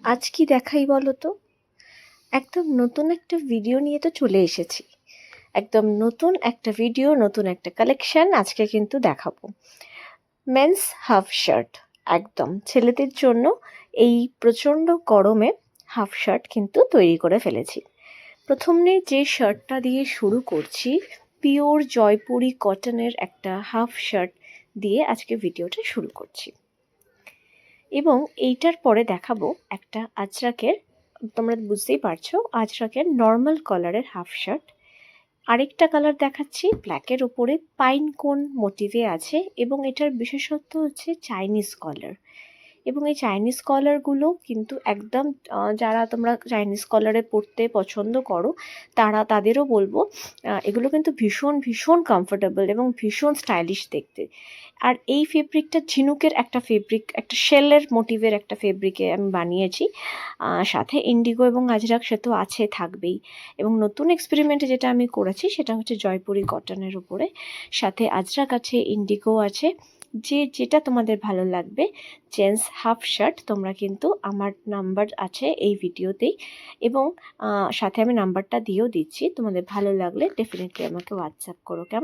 আজ কি দেখাই বলো তো? একদম নতুন একটা ভিডিও নিয়ে তো চলে এসেছি। একদম নতুন একটা ভিডিও, নতুন একটা কালেকশন আজকে কিন্তু দেখাবো। মেন্স হাফ শার্ট, একদম ছেলেদের জন্য এই প্রচণ্ড গরমে হাফ শার্ট কিন্তু তৈরি করে ফেলেছি। প্রথমে যে শার্টটা দিয়ে শুরু করছি, পিওর জয়পুরি কটনের একটা হাফ শার্ট দিয়ে আজকে ভিডিওটা শুরু করছি। এবং এইটার পরে দেখাবো একটা আজরাকের, তোমরা বুঝতেই পারছো, আজরাকের নর্মাল কালারের হাফ শার্ট। আরেকটা কালার দেখাচ্ছি ব্ল্যাকের ওপরে পাইন কোন মোটিভে আছে, এবং এটার বিশেষত্ব হচ্ছে চাইনিজ কলার। এবং এই চাইনিজ কলারগুলো কিন্তু একদম যারা তোমরা চাইনিজ কলারে পরতে পছন্দ করো তাদেরও বলবো, এগুলো কিন্তু ভীষণ ভীষণ কমফোর্টেবল এবং ভীষণ স্টাইলিশ দেখতে। আর এই ফেব্রিকটা ঝিনুকের একটা ফেব্রিক, একটা শেলের মোটিভের একটা ফেব্রিকে আমি বানিয়েছি। সাথে ইন্ডিগো এবং আজরাক সে তো আছে, থাকবেই। এবং নতুন এক্সপেরিমেন্টে যেটা আমি করেছি সেটা হচ্ছে জয়পুরি কটনের উপরে, সাথে আজরাক আছে, ইন্ডিগো আছে। যেটা তোমাদের ভালো লাগবে জেন্টস হাফ শার্ট, তোমরা কিন্তু আমার নাম্বার আছে এই ভিডিওতেই, এবং সাথে আমি নাম্বারটা দিয়েও দিচ্ছি। তোমাদের ভালো লাগলে ডেফিনেটলি আমাকে হোয়াটসঅ্যাপ করো, কেমন?